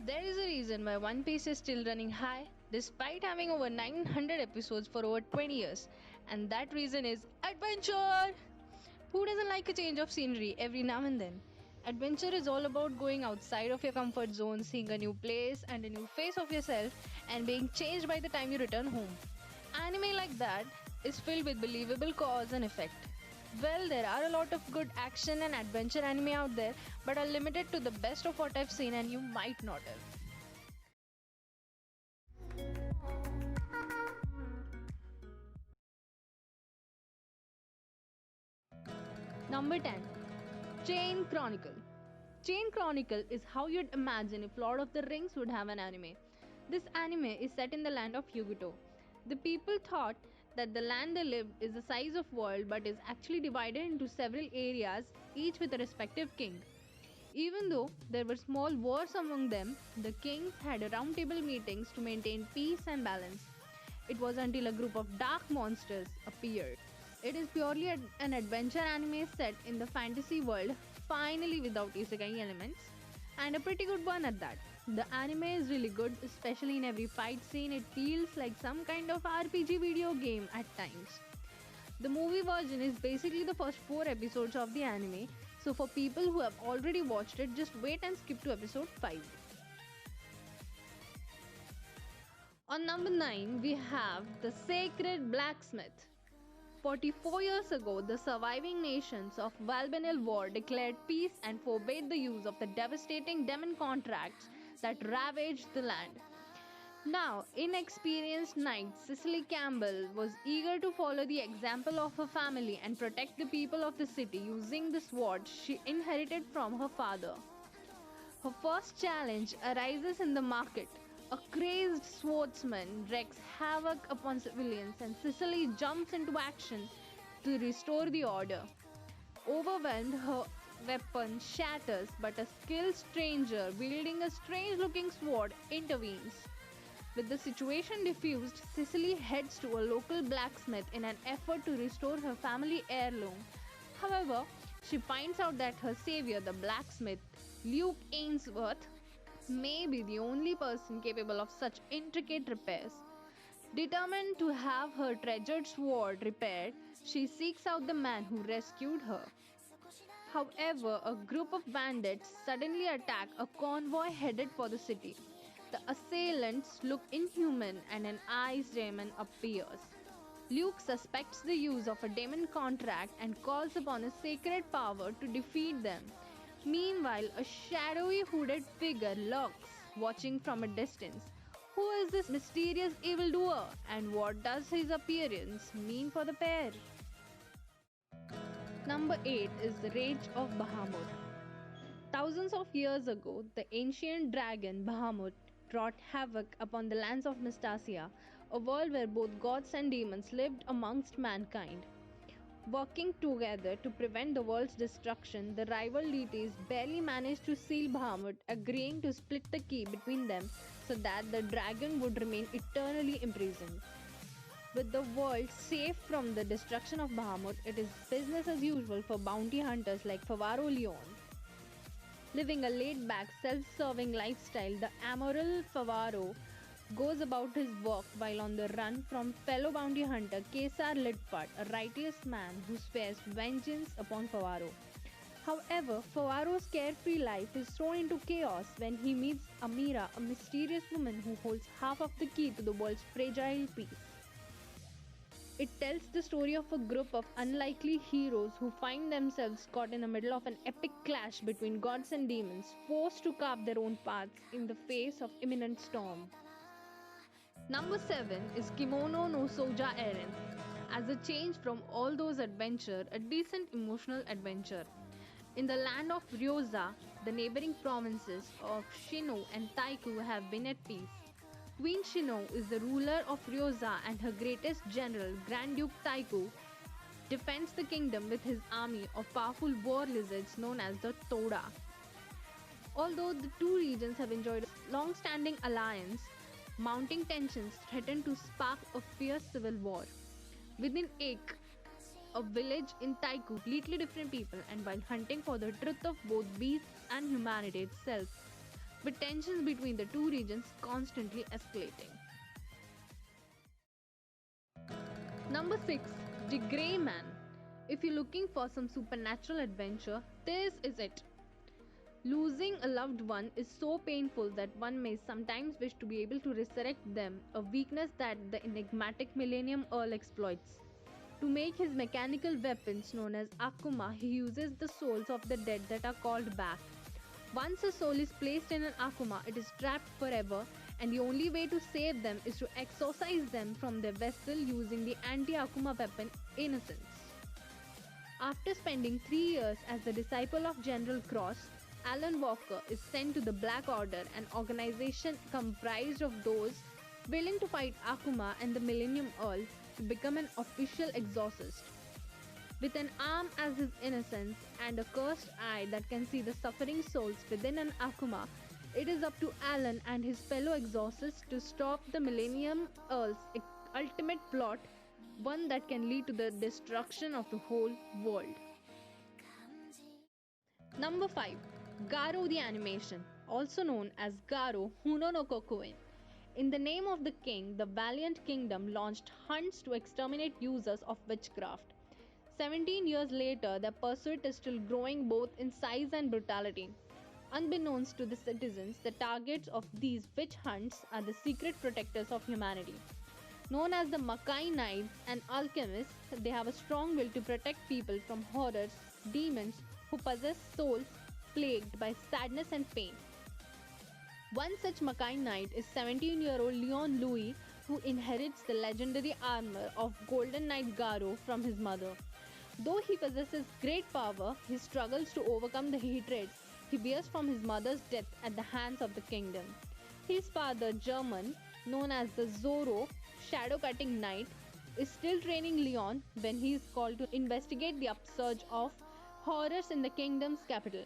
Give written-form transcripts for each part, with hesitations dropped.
There is a reason why One Piece is still running high despite having over 900 episodes for over 20 years, and that reason is adventure! Who doesn't like a change of scenery every now and then? Adventure is all about going outside of your comfort zone, seeing a new place and a new face of yourself, and being changed by the time you return home. Anime like that is filled with believable cause and effect. Well, there are a lot of good action and adventure anime out there, but are limited to the best of what I've seen and you might not have. Number 10. Chain Chronicle. Chain Chronicle is how you'd imagine if Lord of the Rings would have an anime. This anime is set in the land of Yugito. The people thought that the land they lived is the size of world but is actually divided into several areas, each with a respective king. Even though there were small wars among them, the kings had roundtable meetings to maintain peace and balance. It was until a group of dark monsters appeared. It is purely an adventure anime set in the fantasy world, finally without isekai elements, and a pretty good one at that. The anime is really good, especially in every fight scene. It feels like some kind of RPG video game at times. The movie version is basically the first 4 episodes of the anime, so for people who have already watched it, just wait and skip to episode 5. On number 9, we have The Sacred Blacksmith. 44 years ago, the surviving nations of Valbenil War declared peace and forbade the use of the devastating demon contracts that ravaged the land. Now, inexperienced knight Cicely Campbell was eager to follow the example of her family and protect the people of the city using the sword she inherited from her father. Her first challenge arises in the market. A crazed swordsman wreaks havoc upon civilians, and Cicely jumps into action to restore the order. Overwhelmed, her weapon shatters, but a skilled stranger wielding a strange looking sword intervenes. With the situation diffused, Cicely heads to a local blacksmith in an effort to restore her family heirloom. However, she finds out that her savior, the blacksmith, Luke Ainsworth, may be the only person capable of such intricate repairs. Determined to have her treasured sword repaired, she seeks out the man who rescued her. However, a group of bandits suddenly attack a convoy headed for the city. The assailants look inhuman and an ice demon appears. Luke suspects the use of a demon contract and calls upon a sacred power to defeat them. Meanwhile, a shadowy hooded figure lurks, watching from a distance. Who is this mysterious evildoer, and what does his appearance mean for the pair? Number 8 is The Rage of Bahamut. Thousands of years ago, the ancient dragon Bahamut wrought havoc upon the lands of Mystasia, a world where both gods and demons lived amongst mankind. Working together to prevent the world's destruction, the rival deities barely managed to seal Bahamut, agreeing to split the key between them so that the dragon would remain eternally imprisoned. With the world safe from the destruction of Bahamut, it is business as usual for bounty hunters like Favaro Leon. Living a laid back, self serving lifestyle, the amoral Favaro goes about his work while on the run from fellow bounty hunter Kesar Lidpat, a righteous man who swears vengeance upon Favaro. However, Favaro's carefree life is thrown into chaos when he meets Amira, a mysterious woman who holds half of the key to the world's fragile peace. It tells the story of a group of unlikely heroes who find themselves caught in the middle of an epic clash between gods and demons, forced to carve their own paths in the face of imminent storm. Number 7 is Kimono no Soja Eren. As a change from all those adventure, a decent emotional adventure. In the land of Ryoza, the neighboring provinces of Shino and Taiku have been at peace. Queen Shino is the ruler of Ryoza and her greatest general, Grand Duke Taiku, defends the kingdom with his army of powerful war lizards known as the Toda. Although the two regions have enjoyed a long-standing alliance, mounting tensions threaten to spark a fierce civil war. Within Ek, a village in Taiku, completely different people, and while hunting for the truth of both beasts and humanity itself, with tensions between the two regions constantly escalating. Number 6. The Grey Man. If you're looking for some supernatural adventure, this is it. Losing a loved one is so painful that one may sometimes wish to be able to resurrect them, a weakness that the enigmatic Millennium Earl exploits. To make his mechanical weapons known as Akuma, he uses the souls of the dead that are called back. Once a soul is placed in an Akuma, it is trapped forever, and the only way to save them is to exorcise them from their vessel using the anti-Akuma weapon Innocence. After spending 3 years as the disciple of General Cross, Alan Walker is sent to the Black Order, an organization comprised of those willing to fight Akuma and the Millennium Earl to become an official exorcist. With an arm as his innocence and a cursed eye that can see the suffering souls within an Akuma, it is up to Alan and his fellow exorcists to stop the Millennium Earl's ultimate plot, one that can lead to the destruction of the whole world. Number 5. Garo the Animation, also known as Garo Huno no Kokuin. In the name of the king, the Valiant Kingdom launched hunts to exterminate users of witchcraft. 17 years later, their pursuit is still growing both in size and brutality. Unbeknownst to the citizens, the targets of these witch hunts are the secret protectors of humanity. Known as the Makai Knights and alchemists, they have a strong will to protect people from horrors, demons who possess souls plagued by sadness and pain. One such Makai Knight is 17-year-old Leon Louis, who inherits the legendary armor of Golden Knight Garo from his mother. Though he possesses great power, he struggles to overcome the hatred he bears from his mother's death at the hands of the kingdom. His father, German, known as the Zorro, Shadow Cutting Knight, is still training Leon when he is called to investigate the upsurge of horrors in the kingdom's capital.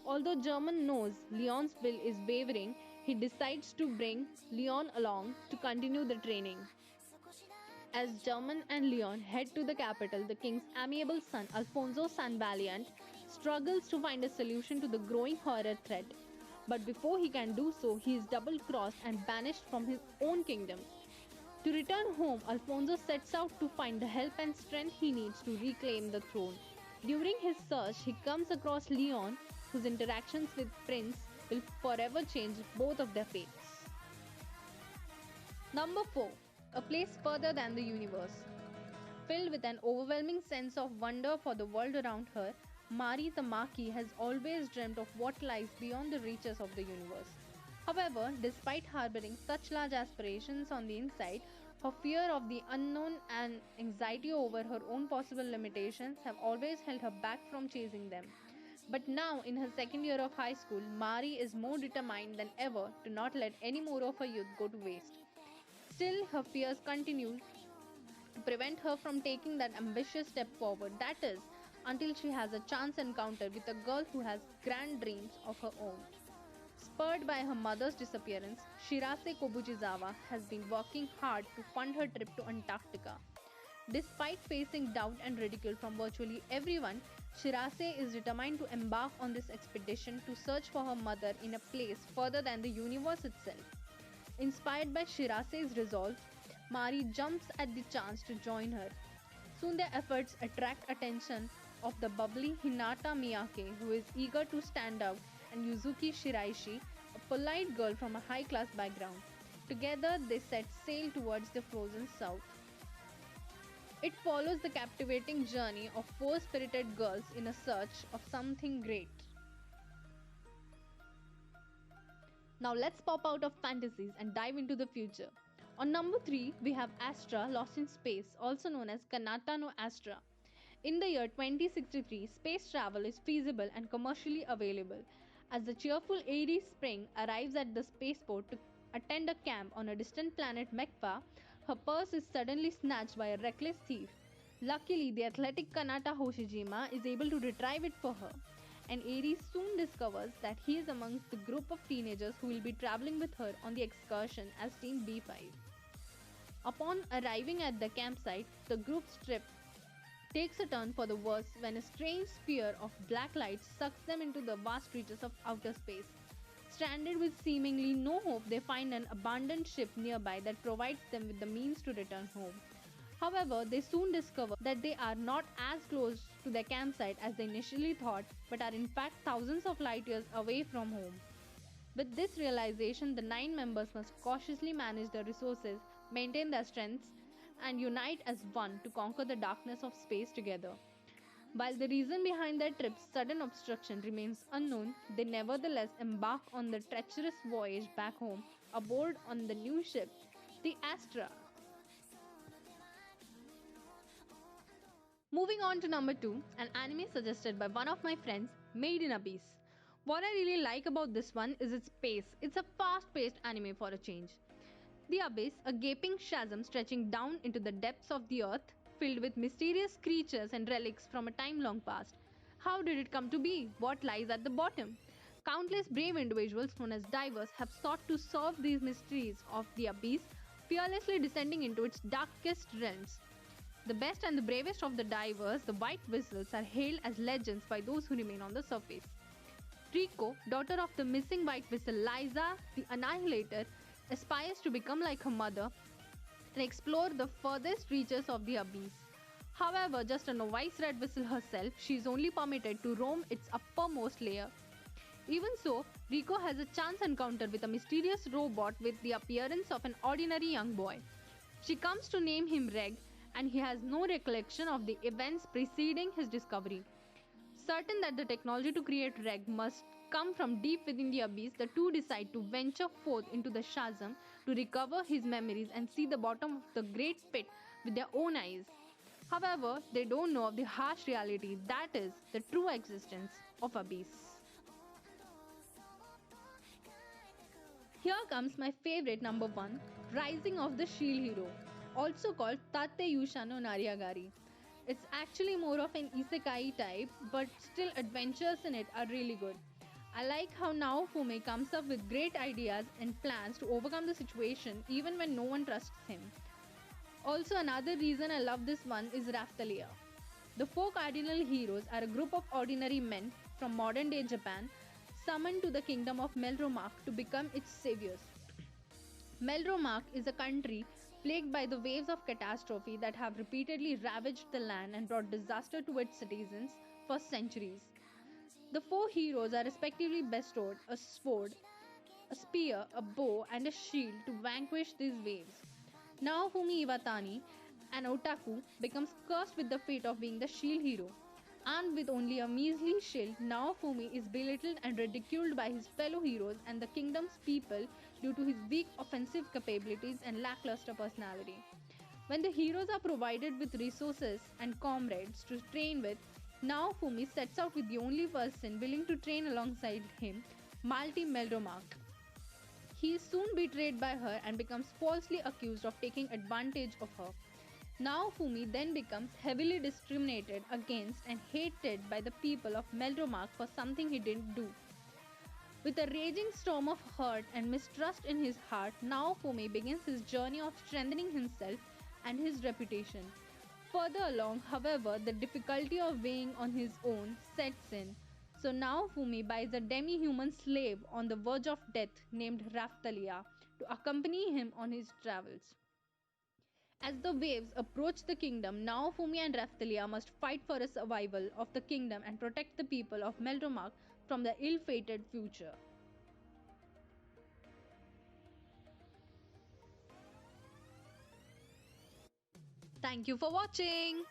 Although German knows Leon's will is wavering, he decides to bring Leon along to continue the training. As German and Leon head to the capital, the king's amiable son, Alfonso San Valiant, struggles to find a solution to the growing horror threat. But before he can do so, he is double-crossed and banished from his own kingdom. To return home, Alfonso sets out to find the help and strength he needs to reclaim the throne. During his search, he comes across Leon, whose interactions with Prince will forever change both of their fates. Number 4. A place further than the universe. Filled with an overwhelming sense of wonder for the world around her, Mari the Marquis has always dreamt of what lies beyond the reaches of the universe. However, despite harboring such large aspirations on the inside, her fear of the unknown and anxiety over her own possible limitations have always held her back from chasing them. But now, in her second year of high school, Mari is more determined than ever to not let any more of her youth go to waste. Still, her fears continue to prevent her from taking that ambitious step forward, that is, until she has a chance encounter with a girl who has grand dreams of her own. Spurred by her mother's disappearance, Shirase Kobuchizawa has been working hard to fund her trip to Antarctica. Despite facing doubt and ridicule from virtually everyone, Shirase is determined to embark on this expedition to search for her mother in a place further than the universe itself. Inspired by Shirase's resolve, Mari jumps at the chance to join her. Soon their efforts attract attention of the bubbly Hinata Miyake, who is eager to stand out, and Yuzuki Shiraishi, a polite girl from a high-class background. Together, they set sail towards the frozen south. It follows the captivating journey of four spirited girls in a search of something great. Now let's pop out of fantasies and dive into the future. On number 3, we have Astra Lost in Space, also known as Kanata no Astra. In the year 2063, space travel is feasible and commercially available. As the cheerful Aries Spring arrives at the spaceport to attend a camp on a distant planet Mekpa, her purse is suddenly snatched by a reckless thief. Luckily, the athletic Kanata Hoshijima is able to retrieve it for her, and Aries soon discovers that he is amongst the group of teenagers who will be traveling with her on the excursion as Team B5. Upon arriving at the campsite, the group's trip takes a turn for the worse when a strange sphere of black light sucks them into the vast reaches of outer space. Stranded with seemingly no hope, they find an abandoned ship nearby that provides them with the means to return home. However, they soon discover that they are not as close to their campsite as they initially thought, but are in fact thousands of light years away from home. With this realization, the nine members must cautiously manage their resources, maintain their strengths, and unite as one to conquer the darkness of space together. While the reason behind their trip's sudden obstruction remains unknown, they nevertheless embark on the treacherous voyage back home aboard on the new ship, the Astra. Moving on to number 2, an anime suggested by one of my friends, Made in Abyss. What I really like about this one is its pace. It's a fast paced anime for a change. The Abyss, a gaping chasm stretching down into the depths of the earth, filled with mysterious creatures and relics from a time long past. How did it come to be? What lies at the bottom? Countless brave individuals known as divers have sought to solve these mysteries of the abyss, fearlessly descending into its darkest realms. The best and the bravest of the divers, the White Whistles, are hailed as legends by those who remain on the surface. Rico, daughter of the missing White Whistle Liza the Annihilator, aspires to become like her mother and explore the furthest reaches of the abyss. However, just a novice Red Whistle herself, she is only permitted to roam its uppermost layer. Even so, Rico has a chance encounter with a mysterious robot with the appearance of an ordinary young boy. She comes to name him Reg, and he has no recollection of the events preceding his discovery. Certain that the technology to create Reg must come from deep within the abyss, the two decide to venture forth into the chasm to recover his memories and see the bottom of the great pit with their own eyes. However, they don't know of the harsh reality that is the true existence of abyss. Here comes my favorite number 1, Rising of the Shield Hero, also called Tate Yusha no Nariagari. It's actually more of an isekai type, but still adventures in it are really good. I like how Naofume comes up with great ideas and plans to overcome the situation even when no one trusts him. Also, another reason I love this one is Raphtalia. The four cardinal heroes are a group of ordinary men from modern day Japan summoned to the kingdom of Melromark to become its saviors. Melromark is a country plagued by the waves of catastrophe that have repeatedly ravaged the land and brought disaster to its citizens for centuries. The four heroes are respectively bestowed a sword, a spear, a bow, and a shield to vanquish these waves. Naofumi Iwatani, an otaku, becomes cursed with the fate of being the shield hero. Armed with only a measly shield, Naofumi is belittled and ridiculed by his fellow heroes and the kingdom's people due to his weak offensive capabilities and lackluster personality. When the heroes are provided with resources and comrades to train with, Naofumi sets out with the only person willing to train alongside him, Malti Melromark. He is soon betrayed by her and becomes falsely accused of taking advantage of her. Naofumi then becomes heavily discriminated against and hated by the people of Melromark for something he didn't do. With a raging storm of hurt and mistrust in his heart, Naofumi begins his journey of strengthening himself and his reputation. Further along, however, the difficulty of weighing on his own sets in. So Naofumi buys a demi-human slave on the verge of death named Raphtalia to accompany him on his travels. As the waves approach the kingdom, Naofumi and Raphtalia must fight for a survival of the kingdom and protect the people of Melromark from the ill-fated future. Thank you for watching.